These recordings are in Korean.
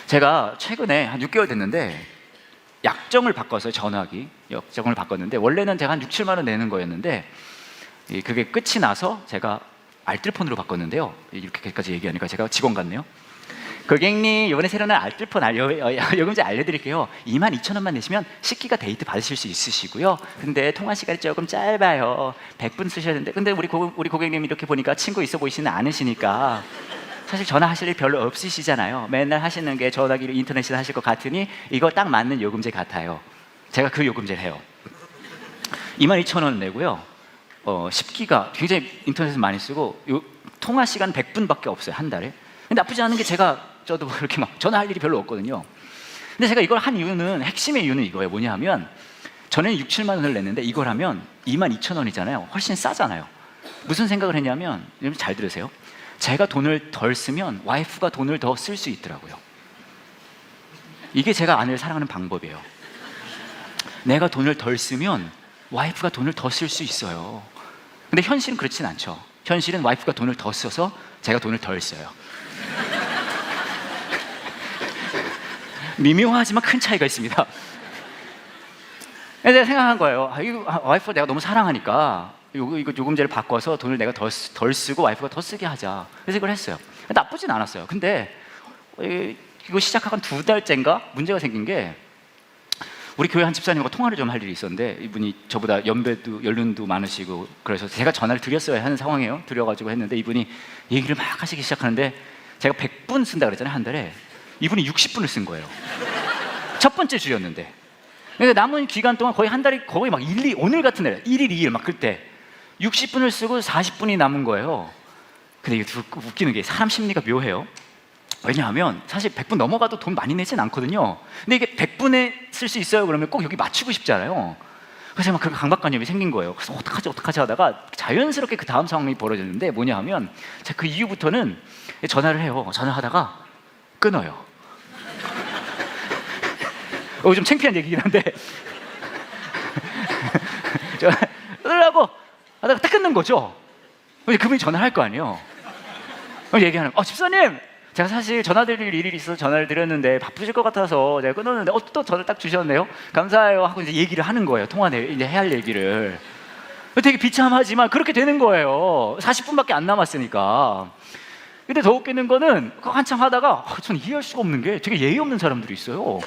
제가 최근에 한 6개월 됐는데 약정을 바꿨어요. 전화기 약정을 바꿨는데 원래는 제가 한 6, 7만 원 내는 거였는데 그게 끝이 나서 제가 알뜰폰으로 바꿨는데요. 이렇게까지 얘기하니까 제가 직원 같네요. 고객님, 이번에 새로 나온 알뜰폰 요금제 알려드릴게요. 22,000원만 내시면 10기가 데이트 받으실 수 있으시고요. 근데 통화 시간이 조금 짧아요. 100분 쓰셔야 되는데, 근데 우리 고객님 이렇게 보니까 친구 있어 보이지는 않으시니까 사실 전화하실 일 별로 없으시잖아요. 맨날 하시는 게 전화기로 인터넷을 하실 것 같으니 이거 딱 맞는 요금제 같아요. 제가 그 요금제를 해요. 22,000원 내고요. 10기가 굉장히 인터넷을 많이 쓰고 통화 시간 100분밖에 없어요. 한 달에. 근데 나쁘지 않은 게 저도 그렇게 막 전화할 일이 별로 없거든요. 근데 제가 이걸 한 이유는, 핵심의 이유는 이거예요. 뭐냐 하면 전에는 6, 7만 원을 냈는데 이걸 하면 22,000원이잖아요. 훨씬 싸잖아요. 무슨 생각을 했냐면, 여러분 잘 들으세요. 제가 돈을 덜 쓰면 와이프가 돈을 더 쓸 수 있더라고요. 이게 제가 아내를 사랑하는 방법이에요. 내가 돈을 덜 쓰면 와이프가 돈을 더 쓸 수 있어요. 근데 현실은 그렇진 않죠. 현실은 와이프가 돈을 더 써서 제가 돈을 덜 써요. 미묘하지만 큰 차이가 있습니다. 제가 생각한 거예요. 와이프가 내가 너무 사랑하니까 이거 요금제를 바꿔서 돈을 내가 덜 쓰고 와이프가 더 쓰게 하자. 그래서 이걸 했어요. 나쁘진 않았어요. 근데 이거 시작하고 한 2달째인가 문제가 생긴 게, 우리 교회 한 집사님과 통화를 좀 할 일이 있었는데 이분이 저보다 연륜도 많으시고 그래서 제가 전화를 드렸어야 하는 상황이에요. 드려가지고 했는데 이분이 얘기를 막 하시기 시작하는데, 제가 100분 쓴다 그랬잖아요. 한 달에. 이분이 60분을 쓴 거예요. 첫 번째 주였는데. 근데 남은 기간 동안 거의 한 달이 거의 막 오늘 같은 날 1일, 2일 막 그때 60분을 쓰고 40분이 남은 거예요. 근데 이게 웃기는 게 사람 심리가 묘해요. 왜냐하면 사실 100분 넘어가도 돈 많이 내진 않거든요. 근데 이게 100분에 쓸 수 있어요 그러면 꼭 여기 맞추고 싶잖아요. 그래서 막 그 강박관념이 생긴 거예요. 그래서 어떡하지 하다가 자연스럽게 그 다음 상황이 벌어졌는데, 뭐냐 하면 제가 그 이후부터는 전화를 해요. 전화하다가 끊어요. 좀 창피한 얘기긴 한데 끊으라고 하다가 딱 끊는 거죠. 그분이 전화를 할 거 아니에요. 얘기하는 집사님, 제가 사실 전화드릴 일이 있어서 전화를 드렸는데 바쁘실 것 같아서 제가 끊었는데 또 전화를 딱 주셨네요. 감사해요 하고 이제 얘기를 하는 거예요. 이제 해야 할 얘기를. 되게 비참하지만 그렇게 되는 거예요. 40분밖에 안 남았으니까. 근데 더 웃기는 거는 한참 하다가 저는 이해할 수가 없는 게, 되게 예의 없는 사람들이 있어요.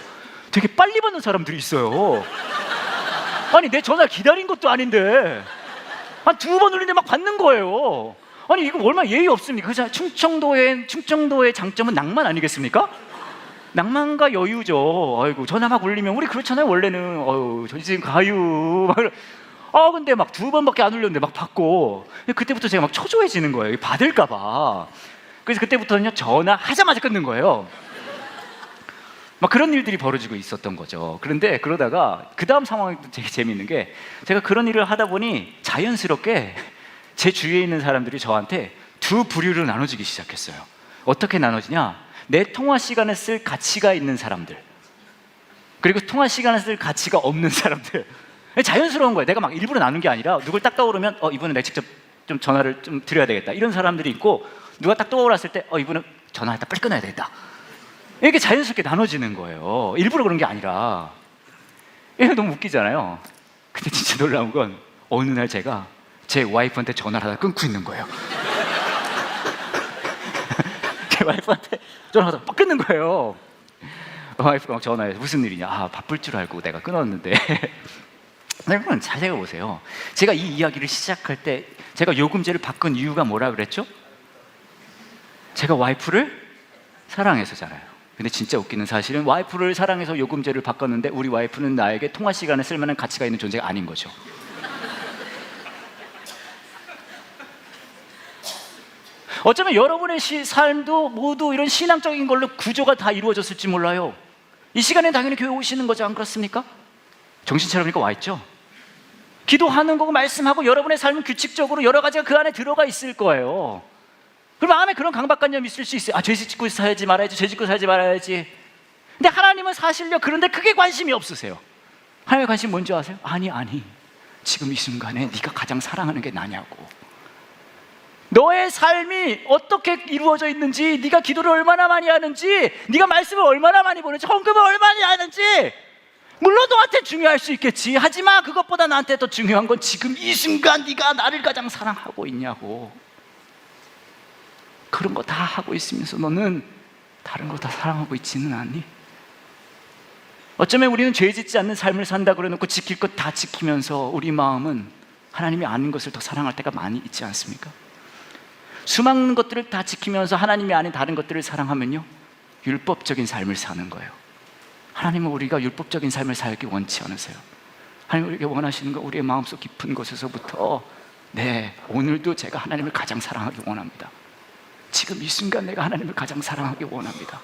되게 빨리 받는 사람들이 있어요. 아니, 내 전화 기다린 것도 아닌데 한 2번 울리는데 막 받는 거예요. 아니, 이거 얼마나 예의 없습니까? 충청도의 장점은 낭만 아니겠습니까? 낭만과 여유죠. 아이고, 전화 막 울리면 우리 그렇잖아요. 원래는 저 지금 가요. 근데 막 2번밖에 안 울렸는데 막 받고. 그때부터 제가 막 초조해지는 거예요. 받을까 봐. 그래서 그때부터는요, 전화하자마자 끊는 거예요. 막 그런 일들이 벌어지고 있었던 거죠. 그런데 그러다가 그 다음 상황이 되게 재미있는 게, 제가 그런 일을 하다 보니 자연스럽게 제 주위에 있는 사람들이 저한테 두 부류로 나눠지기 시작했어요. 어떻게 나눠지냐? 내 통화 시간을 쓸 가치가 있는 사람들, 그리고 통화 시간을 쓸 가치가 없는 사람들. 자연스러운 거예요. 내가 막 일부러 나눈 게 아니라 누굴 딱 떠오르면 이분은 내가 직접 좀 전화를 좀 드려야 되겠다, 이런 사람들이 있고, 누가 딱 떠올랐을 때 이분은 전화했다 빨리 끊어야 되겠다, 이렇게 자연스럽게 나눠지는 거예요. 일부러 그런 게 아니라. 이게 너무 웃기잖아요. 근데 진짜 놀라운 건 어느 날 제가 제 와이프한테 전화를 하다가 끊고 있는 거예요. 제 와이프한테 전화하다가 막 끊는 거예요. 와이프가 막 전화해서 무슨 일이냐. 바쁠 줄 알고 내가 끊었는데. 여러분 잘 생각해보세요. 제가 이 이야기를 시작할 때 제가 요금제를 바꾼 이유가 뭐라 그랬죠? 제가 와이프를 사랑해서잖아요. 근데 진짜 웃기는 사실은 와이프를 사랑해서 요금제를 바꿨는데 우리 와이프는 나에게 통화 시간에 쓸만한 가치가 있는 존재가 아닌 거죠. 어쩌면 여러분의 삶도 모두 이런 신앙적인 걸로 구조가 다 이루어졌을지 몰라요. 이 시간에 당연히 교회 오시는 거죠. 안 그렇습니까? 정신 차려보니까 와 있죠. 기도하는 거고 말씀하고 여러분의 삶은 규칙적으로 여러 가지가 그 안에 들어가 있을 거예요. 그럼 마음에 그런 강박관념이 있을 수 있어요. 죄 짓고 살지 말아야지, 죄 짓고 살지 말아야지. 근데 하나님은 사실요, 그런데 크게 관심이 없으세요. 하나님의 관심 뭔지 아세요? 아니 지금 이 순간에 네가 가장 사랑하는 게 나냐고. 너의 삶이 어떻게 이루어져 있는지, 네가 기도를 얼마나 많이 하는지, 네가 말씀을 얼마나 많이 보는지, 헌금을 얼마나 하는지 물론 너한테 중요할 수 있겠지. 하지만 그것보다 나한테 더 중요한 건 지금 이 순간 네가 나를 가장 사랑하고 있냐고. 그런 거 다 하고 있으면서 너는 다른 거 다 사랑하고 있지는 않니? 어쩌면 우리는 죄 짓지 않는 삶을 산다 그래놓고 지킬 것 다 지키면서 우리 마음은 하나님이 아닌 것을 더 사랑할 때가 많이 있지 않습니까? 수많은 것들을 다 지키면서 하나님이 아닌 다른 것들을 사랑하면요, 율법적인 삶을 사는 거예요. 하나님은 우리가 율법적인 삶을 살기 원치 않으세요. 하나님 우리에게 원하시는 거, 우리의 마음속 깊은 곳에서부터 네, 오늘도 제가 하나님을 가장 사랑하기 원합니다. 지금 이 순간 내가 하나님을 가장 사랑하기 원합니다.